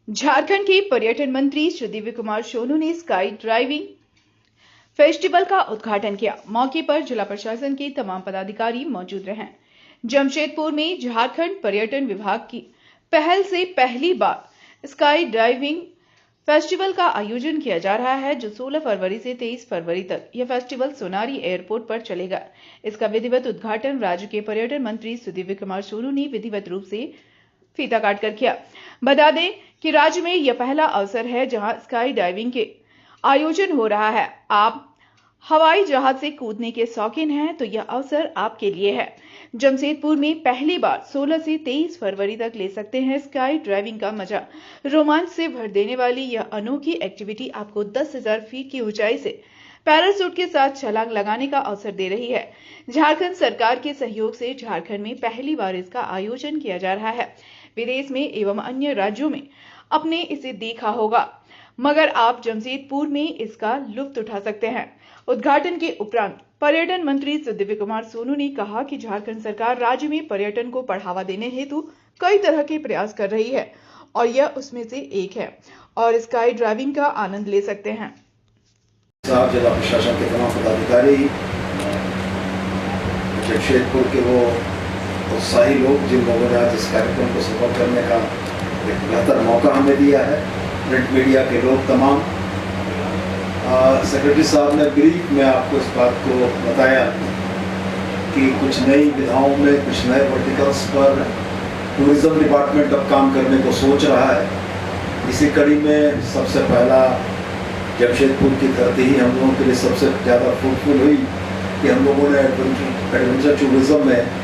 झारखंड के पर्यटन मंत्री श्री दिव्य कुमार सोनू ने स्काई ड्राइविंग फेस्टिवल का उद्घाटन किया। मौके पर जिला प्रशासन के तमाम पदाधिकारी मौजूद रहे। जमशेदपुर में झारखंड पर्यटन विभाग की पहल से पहली बार स्काई ड्राइविंग फेस्टिवल का आयोजन किया जा रहा है, जो 16 फरवरी से 23 फरवरी तक यह फेस्टिवल सोनारी एयरपोर्ट पर चलेगा। इसका विधिवत उद्घाटन राज्य के पर्यटन मंत्री श्री दिव्य कुमार सोनू ने विधिवत रूप से फीता काटकर किया। बता दें कि राज्य में यह पहला अवसर है जहां स्काई डाइविंग के आयोजन हो रहा है। आप हवाई जहाज से कूदने के शौकीन हैं तो यह अवसर आपके लिए है। जमशेदपुर में पहली बार 16 से 23 फरवरी तक ले सकते हैं स्काई ड्राइविंग का मजा। रोमांच से भर देने वाली यह अनोखी एक्टिविटी आपको 10,000 फीट की ऊंचाई से पैराशूट के साथ छलांग लगाने का अवसर दे रही है। झारखंड सरकार के सहयोग से झारखंड में पहली बार इसका आयोजन किया जा रहा है। विदेश में एवं अन्य राज्यों में आपने इसे देखा होगा, मगर आप जमशेदपुर में इसका लुत्फ उठा सकते हैं। उद्घाटन के उपरांत पर्यटन मंत्री श्री दिव्य कुमार सोनू ने कहा कि झारखंड सरकार राज्य में पर्यटन को बढ़ावा देने हेतु कई तरह के प्रयास कर रही है और यह उसमें से एक है और स्काई ड्राइविंग का आनंद ले सकते हैं। जिला प्रशासन के तमाम पदाधिकारी, जमशेदपुर के वो उत्साही लोग जिन लोगों ने आज इस कार्यक्रम को सफल करने का एक बेहतर मौका हमें दिया है, प्रिंट मीडिया के लोग तमाम। सेक्रेटरी साहब ने ब्रीफ में आपको इस बात को बताया कि कुछ नई विधाओं में कुछ नए वर्टिकल्स पर टूरिज्म डिपार्टमेंट अब काम करने को सोच रहा है। इसी कड़ी में सबसे पहला जमशेदपुर की धरती ही हम लोगों के लिए सबसे ज़्यादा फ्रूटफुल हुई कि हम लोगों ने एडवेंचर टूरिज्म में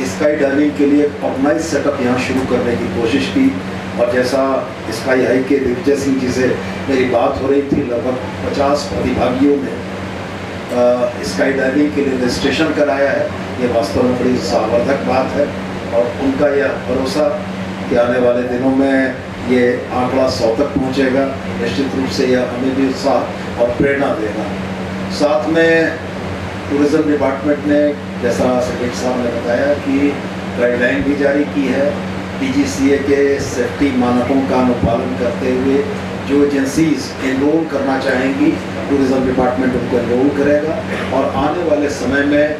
स्काई डाइविंग के लिए ऑर्गेनाइज सेटअप यहाँ शुरू करने की कोशिश की। और जैसा स्काई हाई के दिग्विजय सिंह जी से मेरी बात हो रही थी, लगभग 50 प्रतिभागियों ने स्काई डाइविंग के लिए रजिस्ट्रेशन कराया है। ये वास्तव में बड़ी उत्साहवर्धक बात है और उनका यह भरोसा कि आने वाले दिनों में ये आंकड़ा 100 तक पहुँचेगा, निश्चित रूप से यह हमें भी उत्साह और प्रेरणा देगा। साथ में टूरिज्म डिपार्टमेंट ने, जैसा सेक्रेटरी साहब ने बताया, कि गाइडलाइन भी जारी की है। DGCA के सेफ्टी मानकों का अनुपालन करते हुए जो एजेंसीज एनरोल करना चाहेंगी, टूरिज्म डिपार्टमेंट उनको एनरोल करेगा और आने वाले समय में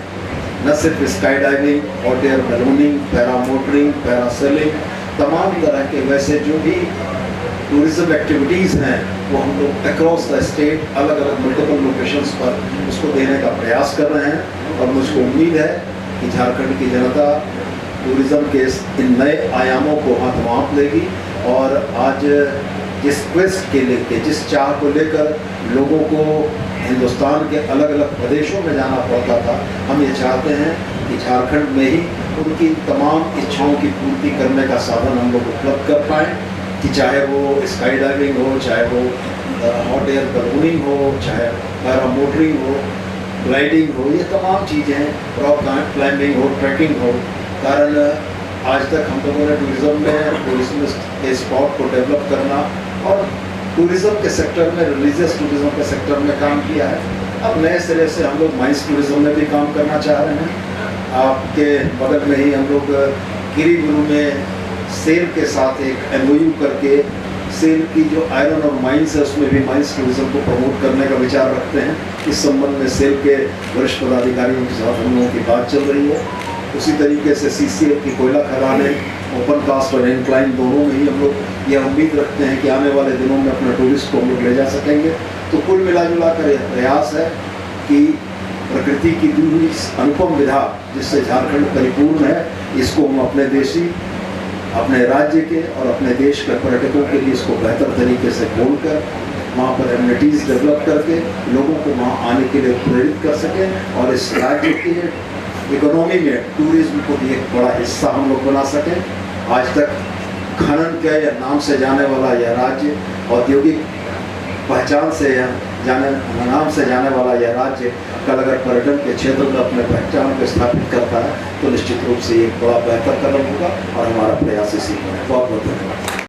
न सिर्फ sky diving, hot air ballooning, paramotoring, parasailing, तमाम तरह के वैसे जो भी टूरिज्म एक्टिविटीज़ हैं वो हम लोग अक्रॉस द स्टेट अलग अलग मल्टीपल लोकेशंस पर उसको देने का प्रयास कर रहे हैं। और मुझको उम्मीद है कि झारखंड की जनता टूरिज्म के इन नए आयामों को हाथ भांप लेगी और आज जिस क्वेस्ट के लेके, जिस चाह को लेकर लोगों को हिंदुस्तान के अलग अलग प्रदेशों में जाना पड़ता था, हम ये चाहते हैं कि झारखंड में ही उनकी तमाम इच्छाओं की पूर्ति करने का साधन हम लोग उपलब्ध कर पाएँ, कि चाहे वो स्काई डाइविंग हो, चाहे वो हॉट एयर बैलूनिंग हो, चाहे पैरामोटरिंग हो, ग्लाइडिंग हो, ये तमाम चीज़ें, रॉक क्लाइंबिंग हो, ट्रैकिंग हो। कारण आज तक हम लोगों ने टूरिज्म के स्पॉट को डेवलप करना और टूरिज्म के सेक्टर में, रिलीजियस टूरिज्म के सेक्टर में काम किया है। अब नए सिरे से हम लोग माइंस टूरिज्म में भी काम करना चाह रहे हैं। आपके बगल में ही हम लोग गिरिगुरु में सेल के साथ एक MOU करके सेल की जो आयरन और माइंस है उसमें भी माइंस टूरिज्म को प्रमोट करने का विचार रखते हैं। इस संबंध में सेल के वरिष्ठ पदाधिकारियों के साथ हम लोगों की बात चल रही है। उसी तरीके से CCL की कोयला खदानें, ओपन कास्ट और इंक्लाइन दोनों में ही हम लोग यह उम्मीद रखते हैं कि आने वाले दिनों में अपने टूरिस्ट को हम लोग ले जा सकेंगे। तो कुल मिला कर यह प्रयास है कि प्रकृति की दी हुई अनुपम विधा जिससे झारखंड परिपूर्ण है, इसको हम अपने देशी, अपने राज्य के और अपने देश के पर्यटकों के लिए इसको बेहतर तरीके से खोलकर वहाँ पर एमिनिटीज़ डेवलप करके लोगों को वहाँ आने के लिए प्रेरित कर सकें और इस राज्य के इकोनॉमी में टूरिज्म को भी एक बड़ा हिस्सा हम लोग बना सकें। आज तक खनन के नाम से जाने वाला यह राज्य, औद्योगिक पहचान से नाम से जाने वाला यह राज्य कल अगर पर्यटन के क्षेत्र में अपने पहचान को स्थापित करता है तो निश्चित रूप से एक बड़ा बेहतर कदम होगा और हमारा प्रयास इसी में। बहुत बहुत धन्यवाद।